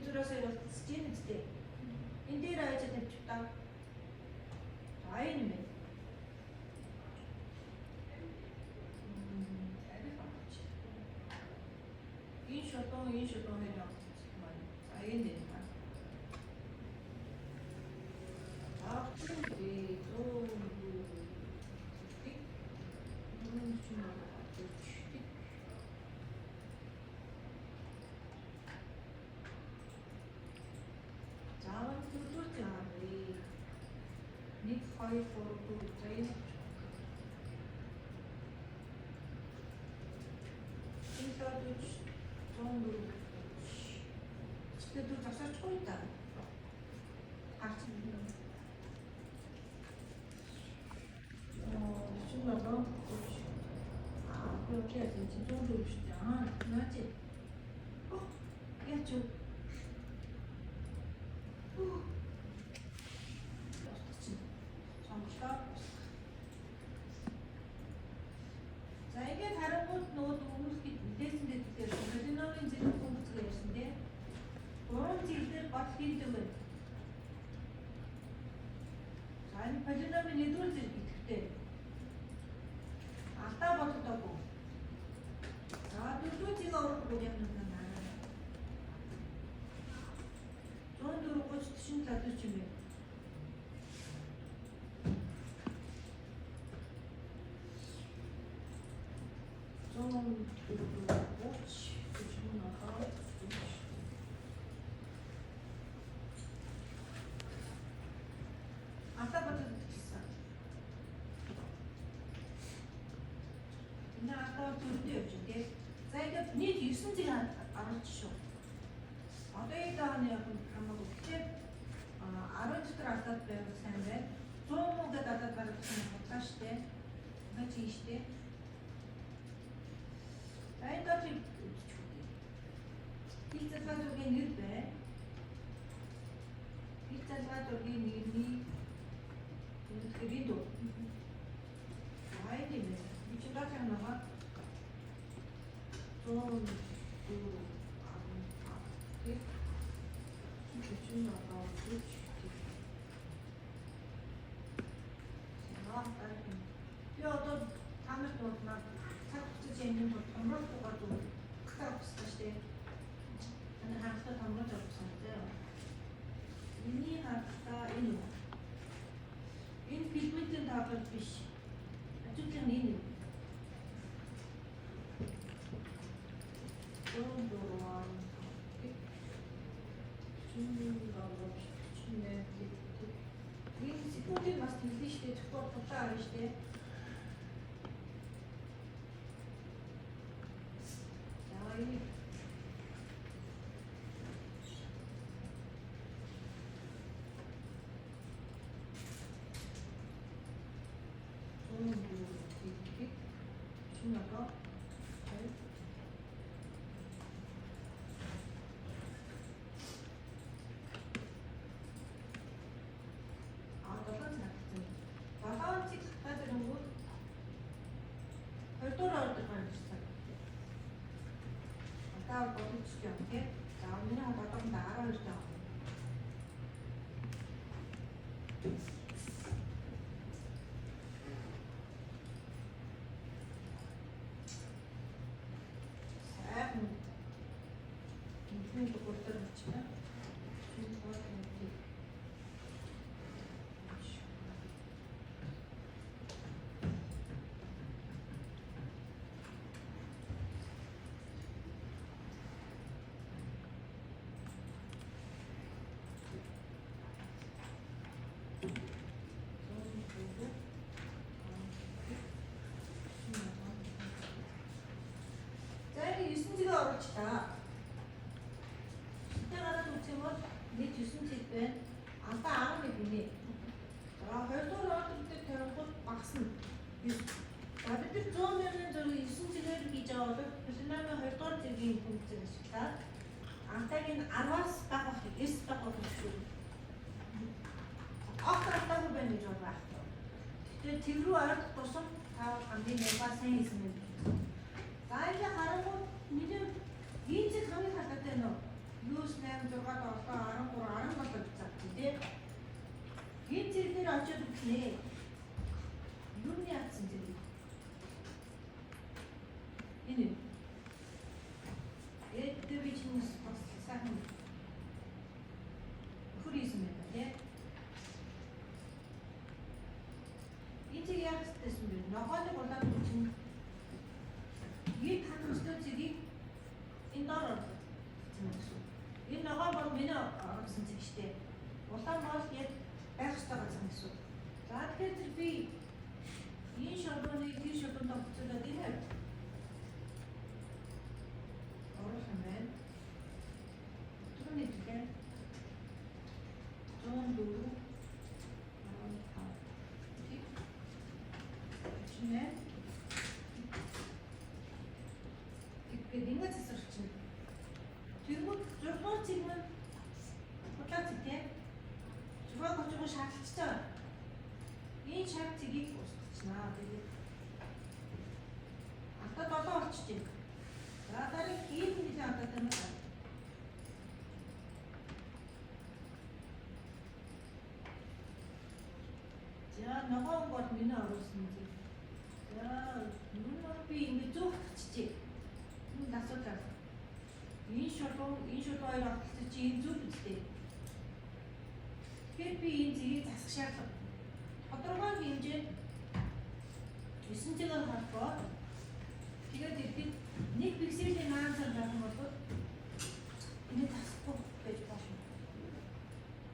өдрөөс болчихж байна үстэй. Энэ дээр ажиж тавьчих та. За энэ мэ. Энэ шотон хэрэг байна. За энэ дээр та. Нэг 2 4 5 Тэд засаач гоё та. Арч юм. Шунаа. 그렇게 해야지. 정도 주지. 맞지? 야, 저. 정시가. 자, 이게 다른 곳 넣어도 음식이 됐는데 그래서 이제 공부가 있는데 그런 질들 받기 때문에 자, 아니 발전하면 얘들 그때 아까 봤다고. 또 지가 오르고 보자는 정도로 꽃이 신다 드시면 정도로 꽃이 드시면 나가 아까부터 비싸. 근데 아까 둘도 없는데 자 이게 니 유순지가 알아주셔. 어디다 하냐 그러면 그때 아르츠들 아까 배웠는데 조금만 더 가르치는 것 같이 같이 있대. 나이가 좀 이제 가족의 일배 이제 가족의 일이 그리도 아이들이 미치다 생각나 좀 뼈도 담을 막 살짝 있는 거 담을거가 좀 크다 없을 때 저는 항상 담을 적 없었는데요. 이니 하다 이노 인 피그먼트 담을 피시 어쨌든 이니 정도로 이 секунды нас не слышите, кто пытаешься. Давай. 중요하다. 별도로 할 때만 비슷하게. 아까 거기 주지 않게 나오면 하다가 나를 좀. 인생도 못 들었지만 좀 도와드릴게요. 유순지가 어렵지다. 십자가를 놓치면 네 유순지는 아까 아무리 비니. 별도로 어떨 때 되는 것 막슨. 나한테 처음에는 저 유순지를 비자도 그러면 별도적인 공지가 싶다. 아까는 알아서 따가 있을 따가 없어. 아까 보면 좀 봐. 그 뒤로 알아서 다 안돼 내가 생각했으면. 나이가 하는 거 이제 인지 강의 갈 때는 유스네 6 7 13 17 цаасан тий. Энэ зэрэг дээр очиод үзнэ. Юуны яатсан зэрэг. Энэ. Тэр би чинь бас сайхан хүрээсэн байна тий. Энэ зэрэг яатсан бэ? Ногооны улаан чинь ийм хатмастай зэрэг энэ доор орсон гэсэн. Энэ ногоо бол миний орсон зэрэг штэ. Улаан бол яг байх ёстой гэсэн гэсэн. За тэгэхээр би энэ шаблоныг тэр шаблонд оруулаад энэ оруулах юм байна. Түүний төлөө 104 чинээ ингээд засарч чинь. Тэгвэл 6 цэгмэн удаан цэг тийм. 6 30 шаардлагатай. Энэ шар цэгийг устгачнаа. Тэгээд алтаа 7 болчихжээ. За дарыг ийм нэлээд алтаатай юм байна. За ногоон бол миний оруулсан зүйл. За нүн би ингэ зүгтчихжээ. Энэ асуулаа. Энэ шоолоо хоёр огтлоо чи энэ зүг үстэй. Тэгэхээр би энэ зэрийг засах шаардлага. Тодорхой хэмжээнд 9 цэгээр харахгүй. Тэгээд бид 1 пикселийн наанцаар байх юм бол энэ засахгүй гэж болно.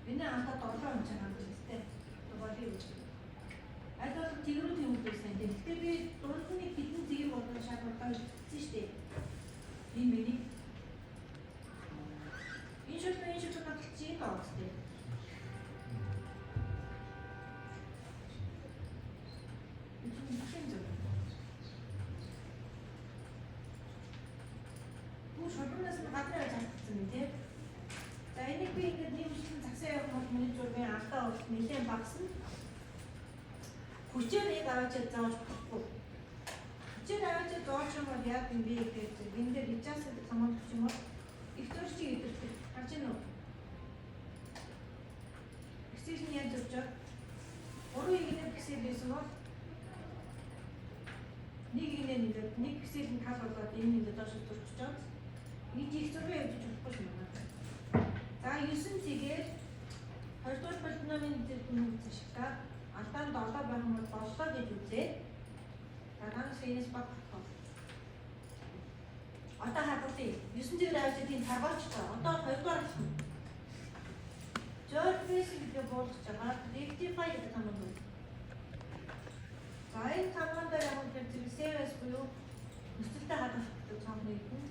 Миний антаа 7 онцгой хандсан тест. Тодорхой үү. Аль болох тэгрүү тэмүүлсэн. Гэхдээ би дунд нь хитэн зэрэг болон шаардлага хийсэн шүү дээ. Энэ миний энэ шууд баталчих юм байна. Шоблоноос нь гаднаа зарцсан юм тийм. За энийг би ингээд нэмжлэн засаа явах бол миний зургийн алтаа бол нэлээд багасна. Хүчээр яг аваад зааж болохгүй. Хүчээр аваад зааж юм бол яг юм би гэдэг энэ дээр хичээсэд хамаагүй ч юм уу. Их зурч идэрдэг. Харж байна уу? Пиксель нь яаж зурчаа? 3 игнэ пиксель байсан бол нэг игнэ нэг пиксель нь тал болоод энэ нэг доош зурчиж байгаа. Нэг их зураг явуулж болохгүй шүү дээ. За 9 цэгээр 2 дугаар полиномын зэрэг зашигта алдаан 7 байх юм бол 7 гэж үзээ. Дараагаас энэс баг болох. Одоо хадгалъя. 9 цэгээр авч тийм таргуулж байгаа. Одоо 2 дугаар болох. Surface гэдэг болгож байгаа. Rectify гэдэг хамаг байна. За энэ хамгаан дээр яг зэрэг CSS буюу өсөлтөд хадгалах гэдэг хамаг юм.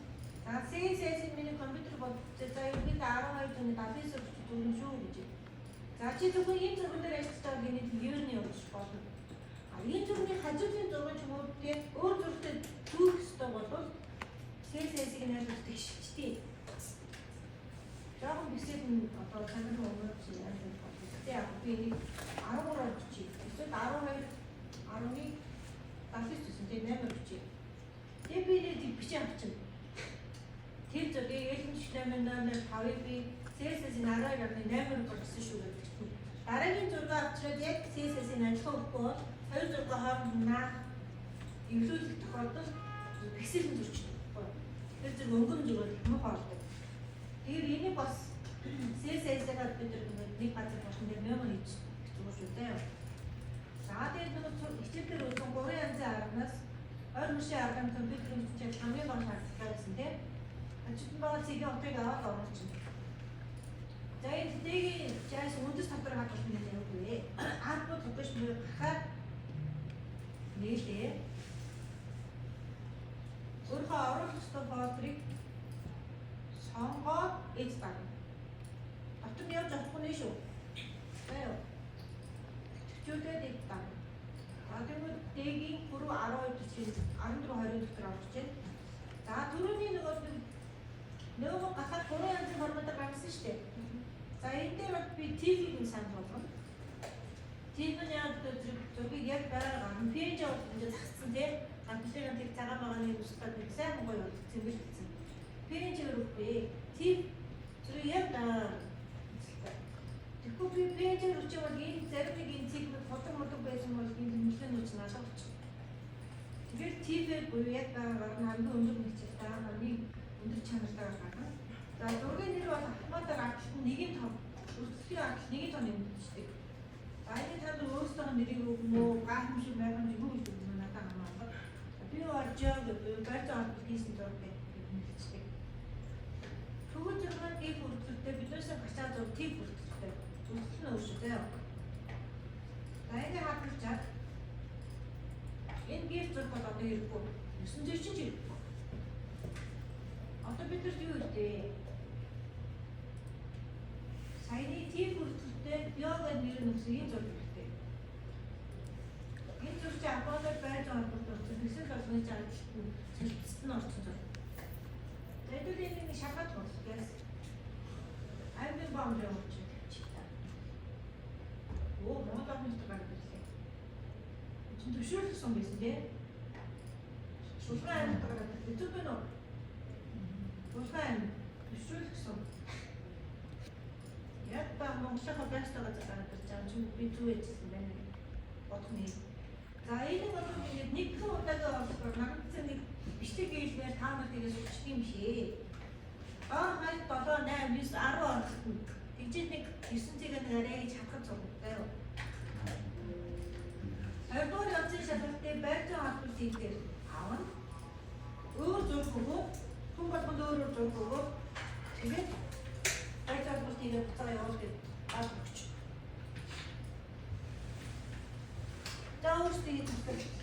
За CSS миний компьютер бол за ерөнхийдөө 12.79 төгрөг шүү гэж. За чи зөвхөн энэ зурган дээр ажиллаж байгаа гинэ юуны явуулж болно. А энэ зургийн хажуугийн зураг ч юм уу тийм өөр зургтай түүх ёстой бол CSS-ийг нэлээд тэгшчихдээ. Жаахан бисэд нь одоо камер өгөөч яаж болох вэ? Тэгээ яг би нэг 13 очих. Эсвэл 12 11 давхиж гэсэн тийм 8 очих. Тэгээ би нэг бичиж авчихна. Тэр зургийг L-8 5-ыг би CSS-ийн 12.8-аар болгосон шүү гэдэг чинь. Дараагийн зураг авчираад яг CSS-ийн ажиллах өгөхгүй бол хоёр зургийн хооронд наах эвлүүлэх тохиолдолд пиксель зурчдаг. Тэр зэрэг өнгөн зураг мөх ордог. Тэгэхээр энийг бас CSS-ээр бид нэг газар болон дээр мемор хийж зүгээр шүү дээ. За тэгээд нөгөө хичээлээр үзсэн 3 янзын арганаас ойр мөшийн арган компьютерийн хичээл хамгийн гол шаардлагатай гэсэн тийм. Ачид байгаа цэгийн утгыг аваад оруулчихна. За энэ тэгийн жаас үндэс татвар хадгалах нь явахгүй. Альбо тогтоож мөр хахаар нээлээ. Өөрийнхөө оруулах ёстой фолдрыг сонгоод эд таг. Автор нь явж авахгүй нэ шүү. Баяа. Төвчүүлээд эд таг. Тэгвэл дэгийн бүрүү 12 төсөв 14 20 дотор орж байна. За түрүүний нөгөө гахаад 3 янзын форматаар гаргасан шүү дээ. За энэ дээр бол би TV-ийг нь санал болгоно. TV нь яг зургийг яг байгаа пэйж аваад энэ зассан тийм. Компьютерын тэг цагаан байгаа нэг үстэй нэг сайн гоё болгосон юм билсэн. Пэйж өрөхгүй. Тэр яг тэгэхгүй би пэйжээр үчиг бол энэ зарим нэг энэ цэгмэд ходог модог байсан бол энэ нөлөөний үуч надад очив. Тэгэхээр TV буюу яг байгаагаар нь хамгийн өндөр нэгцэл байгаа нэг өндөр чанартай байгаа. За зургийн нэр бол автоматар арчлт нь 1 том. Өрсөлдөлийн арчлт 1 том юм шүү дээ. За энэ танд өөрсдөө нэрийг өгмөө, гайхамшиг байгамж юу гэж өгмөө надад хамаарна. Би оржоо буюу байцаа орж хийсэн зураг гэдэг хэлцдэг. Тэгвэл зургийн гих өрсөлдөд биднээс гачаа зур тип өрсөлдөд. Өрсөлдөл нь өөрчлөлтэй. За энэ хадгалчаад энэ гих зураг бол одоо хэрэггүй. 900 чинь хэрэггүй. Одоо бид нар юу гэдэг? Саяны тип өрсөлдөд биога нэр нь өгсөн энэ зураг хэрэгтэй. Энэ зураг чинь аппарат байж байгаа бол хэсэг болгоны ажлт нь солилцсон нь орсон зураг. Тэгээд энэ шахаад болчихсон. Аймаг бомж явуулж чигтаа. Оо, монгол амт гараад ирлээ. Чин төшөөлсөн байсан тийм. Шулган амт гараад ирлээ. Зүг байна уу? Шулган амт төшөөлсөн. Яг ба Монголынхаа байцаагаа гараад ирж байгаа чинь би зүг ээжсэн байна. Бодох нэг. За энэ бол ингээд нэг удаагаа болохоор нагцсан нэг бичлэг ээлээр та нар тэгээс өчтг юм шээ. Аа хайр 7 8 9 10 оноخت нь тэгжээ нэг 9 цэгээ нэг арай чадхад зургтай юу. Хоёрдугаар янзын шалгалтыг байрны холбоотой дээр авна. Өөр зураг өгөө, хүн болгонд өөрөөр зураг өгөө. Тэгээд байрны холбоотой дээр буцаага явуул гэж авч. За өөрсдөө